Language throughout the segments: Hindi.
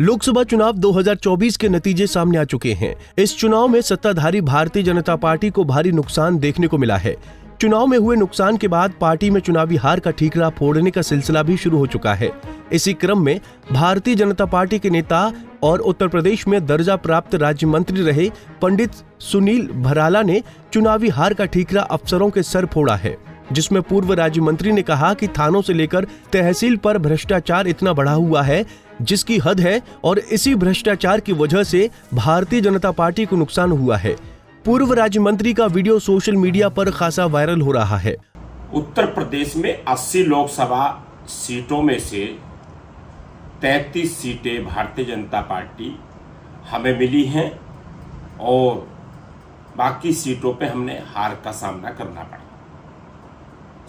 लोकसभा चुनाव 2024 के नतीजे सामने आ चुके हैं। इस चुनाव में सत्ताधारी भारतीय जनता पार्टी को भारी नुकसान देखने को मिला है। चुनाव में हुए नुकसान के बाद पार्टी में चुनावी हार का ठीकरा फोड़ने का सिलसिला भी शुरू हो चुका है। इसी क्रम में भारतीय जनता पार्टी के नेता और उत्तर प्रदेश में दर्जा प्राप्त राज्य मंत्री रहे पंडित सुनील भराला ने चुनावी हार का ठीकरा अफसरों के सर फोड़ा है, जिसमें पूर्व राज्य मंत्री ने कहा कि थानों से लेकर तहसील पर भ्रष्टाचार इतना बढ़ा हुआ है जिसकी हद है और इसी भ्रष्टाचार की वजह से भारतीय जनता पार्टी को नुकसान हुआ है। पूर्व राज्य मंत्री का वीडियो सोशल मीडिया पर खासा वायरल हो रहा है। उत्तर प्रदेश में 80 लोकसभा सीटों में से 33 सीटें भारतीय जनता पार्टी हमें मिली हैं और बाकी सीटों पे हमने हार का सामना करना पड़ा।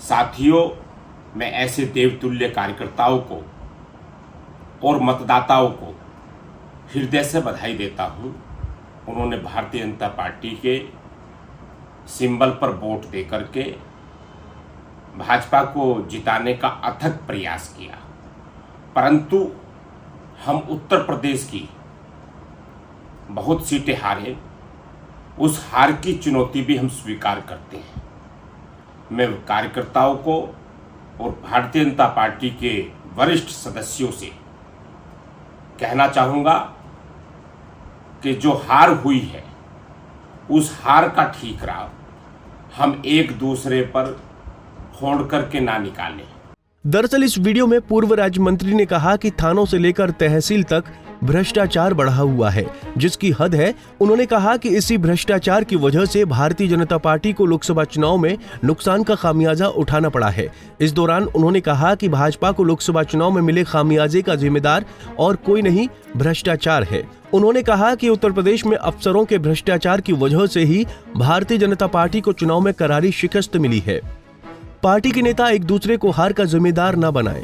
साथियों, मैं ऐसे देवतुल्य कार्यकर्ताओं को और मतदाताओं को हृदय से बधाई देता हूं। उन्होंने भारतीय जनता पार्टी के सिंबल पर वोट दे करके भाजपा को जिताने का अथक प्रयास किया, परंतु हम उत्तर प्रदेश की बहुत सीटें हारे। उस हार की चुनौती भी हम स्वीकार करते हैं। मैं कार्यकर्ताओं को और भारतीय जनता पार्टी के वरिष्ठ सदस्यों से कहना चाहूँगा कि जो हार हुई है उस हार का ठीकरा हम एक दूसरे पर फोड़ करके ना निकालें। दरअसल इस वीडियो में पूर्व राज्य मंत्री ने कहा कि थानों से लेकर तहसील तक भ्रष्टाचार बढ़ा हुआ है जिसकी हद है। उन्होंने कहा कि इसी भ्रष्टाचार की वजह से भारतीय जनता पार्टी को लोकसभा चुनाव में नुकसान का खामियाजा उठाना पड़ा है। इस दौरान उन्होंने कहा कि भाजपा को लोकसभा चुनाव में मिले खामियाजे का जिम्मेदार और कोई नहीं, भ्रष्टाचार है। उन्होंने कहा कि उत्तर प्रदेश में अफसरों के भ्रष्टाचार की वजह से ही भारतीय जनता पार्टी को चुनाव में करारी शिकस्त मिली है। पार्टी के नेता एक दूसरे को हार का जिम्मेदार न बनाएं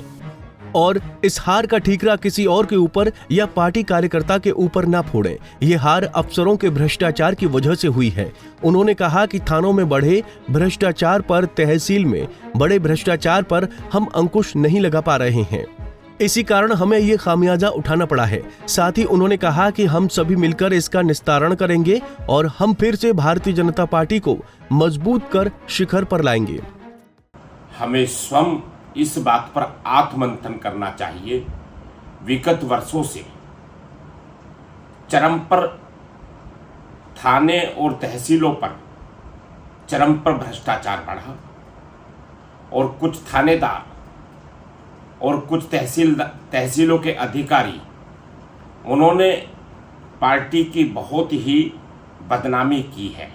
और इस हार का ठीकरा किसी और के ऊपर या पार्टी कार्यकर्ता के ऊपर ना फोड़ें। ये हार अफसरों के भ्रष्टाचार की वजह से हुई है। उन्होंने कहा कि थानों में बढ़े भ्रष्टाचार पर, तहसील में बड़े भ्रष्टाचार पर हम अंकुश नहीं लगा पा रहे हैं। इसी कारण हमें ये खामियाजा उठाना पड़ा है। साथ ही उन्होंने कहा कि हम सभी मिलकर इसका निस्तारण करेंगे और हम फिर से भारतीय जनता पार्टी को मजबूत कर शिखर पर लाएंगे। हमें स्वयं इस बात पर आत्ममंथन करना चाहिए। विगत वर्षों से चरम पर थाने और तहसीलों पर चरम पर भ्रष्टाचार बढ़ा और कुछ थानेदार और कुछ तहसीलों के अधिकारी, उन्होंने पार्टी की बहुत ही बदनामी की है।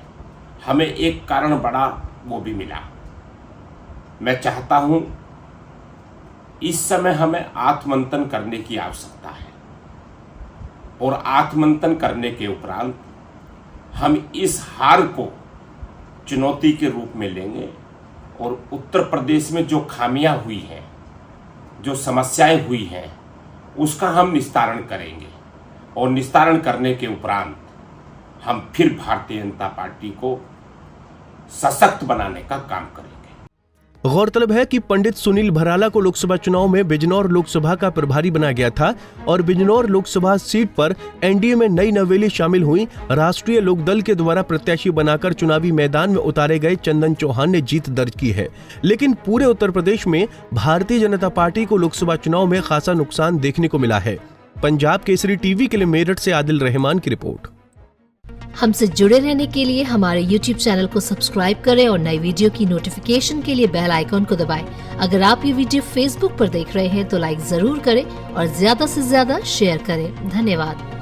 हमें एक कारण बड़ा वो भी मिला। मैं चाहता हूं इस समय हमें आत्ममंथन करने की आवश्यकता है और आत्ममंथन करने के उपरांत हम इस हार को चुनौती के रूप में लेंगे और उत्तर प्रदेश में जो खामियां हुई हैं, जो समस्याएं हुई हैं, उसका हम निस्तारण करेंगे और निस्तारण करने के उपरांत हम फिर भारतीय जनता पार्टी को सशक्त बनाने का काम करेंगे। गौरतलब है कि पंडित सुनील भराला को लोकसभा चुनाव में बिजनौर लोकसभा का प्रभारी बनाया गया था और बिजनौर लोकसभा सीट पर एनडीए में नई नवेली शामिल हुई राष्ट्रीय लोकदल के द्वारा प्रत्याशी बनाकर चुनावी मैदान में उतारे गए चंदन चौहान ने जीत दर्ज की है। लेकिन पूरे उत्तर प्रदेश में भारतीय जनता पार्टी को लोकसभा चुनाव में खासा नुकसान देखने को मिला है। पंजाब केसरी टीवी के लिए मेरठ से आदिल रहमान की रिपोर्ट। हमसे जुड़े रहने के लिए हमारे YouTube चैनल को सब्सक्राइब करें और नई वीडियो की नोटिफिकेशन के लिए बेल आइकॉन को दबाएं। अगर आप ये वीडियो Facebook पर देख रहे हैं तो लाइक जरूर करें और ज्यादा से ज्यादा शेयर करें। धन्यवाद।